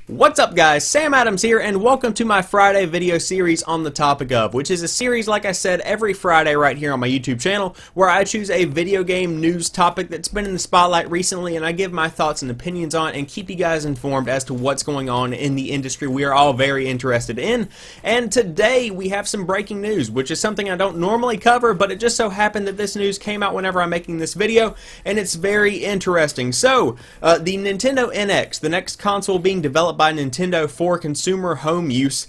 What's up guys, Sam Adams here and welcome to my Friday video series on the topic of, which is a series like I said every Friday right here on my YouTube channel where I choose a video game news topic that's been in the spotlight recently and I give my thoughts and opinions on it and keep you guys informed as to what's going on in the industry we are all very interested in. And today we have some breaking news, which is something I don't normally cover, but it just so happened that this news came out whenever I'm making this video and it's very interesting. So, the Nintendo NX, the next console being developed by Nintendo for consumer home use,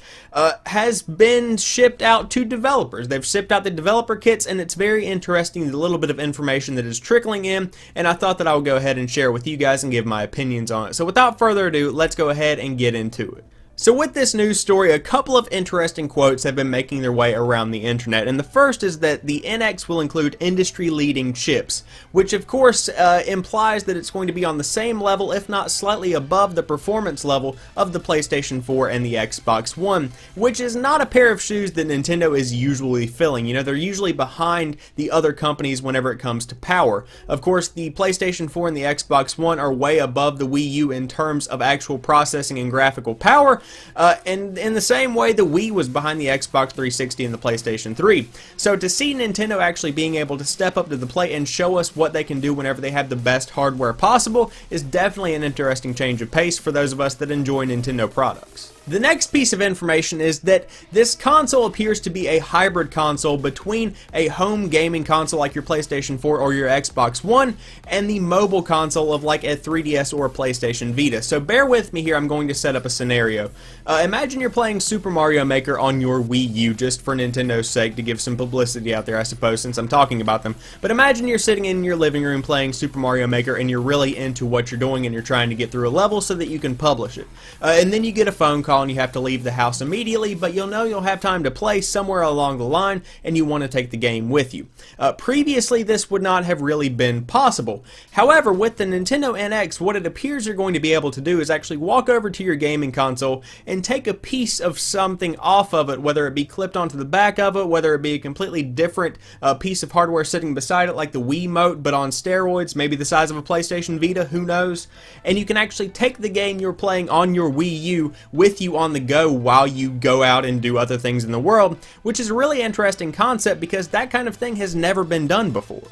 has been shipped out to developers. They've shipped out the developer kits and it's very interesting the little bit of information that is trickling in, and I thought that I would go ahead and share with you guys and give my opinions on it. So without further ado, let's go ahead and get into it. So with this news story, a couple of interesting quotes have been making their way around the internet, and the first is that the NX will include industry-leading chips, which of course implies that it's going to be on the same level, if not slightly above the performance level of the PlayStation 4 and the Xbox One, which is not a pair of shoes that Nintendo is usually filling. You know, they're usually behind the other companies whenever it comes to power. Of course, the PlayStation 4 and the Xbox One are way above the Wii U in terms of actual processing and graphical power, and in the same way the Wii was behind the Xbox 360 and the PlayStation 3. So to see Nintendo actually being able to step up to the plate and show us what they can do whenever they have the best hardware possible is definitely an interesting change of pace for those of us that enjoy Nintendo products. The next piece of information is that this console appears to be a hybrid console between a home gaming console like your PlayStation 4 or your Xbox One and the mobile console of like a 3DS or a PlayStation Vita. So bear with me here, I'm going to set up a scenario. Imagine you're playing Super Mario Maker on your Wii U, just for Nintendo's sake, to give some publicity out there I suppose since I'm talking about them. But imagine you're sitting in your living room playing Super Mario Maker and you're really into what you're doing and you're trying to get through a level so that you can publish it. And then you get a phone call and you have to leave the house immediately, but you'll know you'll have time to play somewhere along the line and you want to take the game with you. Previously this would not have really been possible. However, with the Nintendo NX, what it appears you're going to be able to do is actually walk over to your gaming console and take a piece of something off of it, whether it be clipped onto the back of it, whether it be a completely different piece of hardware sitting beside it like the Wiimote but on steroids, maybe the size of a PlayStation Vita, who knows, and you can actually take the game you're playing on your Wii U with you on the go while you go out and do other things in the world, which is a really interesting concept because that kind of thing has never been done before.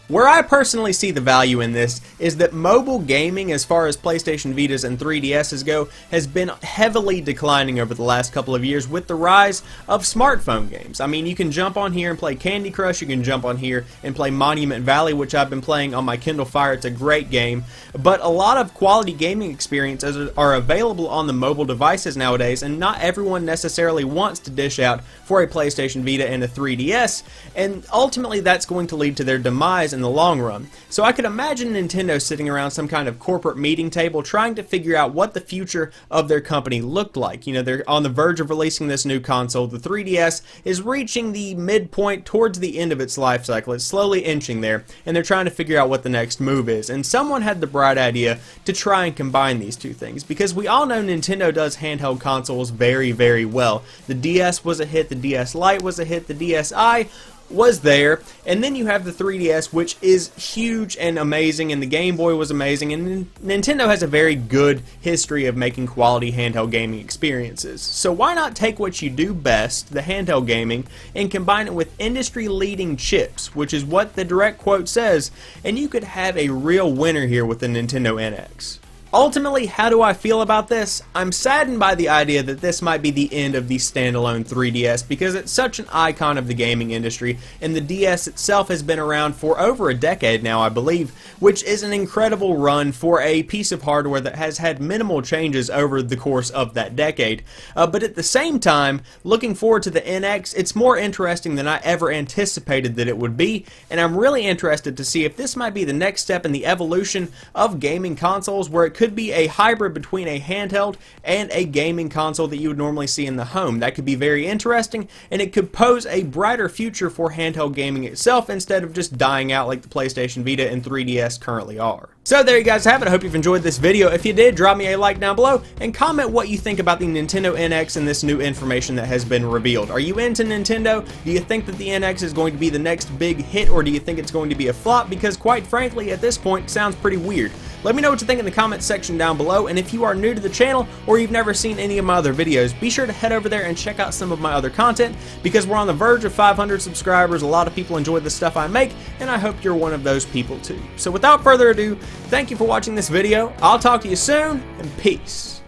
Where I personally see the value in this is that mobile gaming, as far as PlayStation Vitas and 3DSs go, has been heavily declining over the last couple of years with the rise of smartphone games. I mean, you can jump on here and play Candy Crush, you can jump on here and play Monument Valley, which I've been playing on my Kindle Fire. It's a great game, but a lot of quality gaming experiences are available on the mobile devices nowadays, and not everyone necessarily wants to dish out for a PlayStation Vita and a 3DS, and ultimately that's going to lead to their demise in the long run. So I could imagine Nintendo sitting around some kind of corporate meeting table trying to figure out what the future of their company looked like. You know, they're on the verge of releasing this new console. The 3DS is reaching the midpoint towards the end of its life cycle. It's slowly inching there, and they're trying to figure out what the next move is. And someone had the bright idea to try and combine these two things, because we all know Nintendo does handheld consoles very, very well. The DS was a hit, the DS Lite was a hit, the DSi was there, and then you have the 3DS, which is huge and amazing, and the Game Boy was amazing, and Nintendo has a very good history of making quality handheld gaming experiences. So why not take what you do best, the handheld gaming, and combine it with industry-leading chips, which is what the direct quote says, and you could have a real winner here with the Nintendo NX. Ultimately, how do I feel about this? I'm saddened by the idea that this might be the end of the standalone 3DS because it's such an icon of the gaming industry, and the DS itself has been around for over a decade now, I believe, which is an incredible run for a piece of hardware that has had minimal changes over the course of that decade. But at the same time, looking forward to the NX, it's more interesting than I ever anticipated that it would be, and I'm really interested to see if this might be the next step in the evolution of gaming consoles, where it could be a hybrid between a handheld and a gaming console that you would normally see in the home. That could be very interesting, and it could pose a brighter future for handheld gaming itself instead of just dying out like the PlayStation Vita and 3DS currently are. So there you guys have it. I hope you've enjoyed this video. If you did, drop me a like down below and comment what you think about the Nintendo NX and this new information that has been revealed. Are you into Nintendo? Do you think that the NX is going to be the next big hit, or do you think it's going to be a flop? Because quite frankly, at this point, it sounds pretty weird. Let me know what you think in the comment section down below, and if you are new to the channel or you've never seen any of my other videos, be sure to head over there and check out some of my other content, because we're on the verge of 500 subscribers. A lot of people enjoy the stuff I make, and I hope you're one of those people too. So without further ado, thank you for watching this video. I'll talk to you soon, and peace.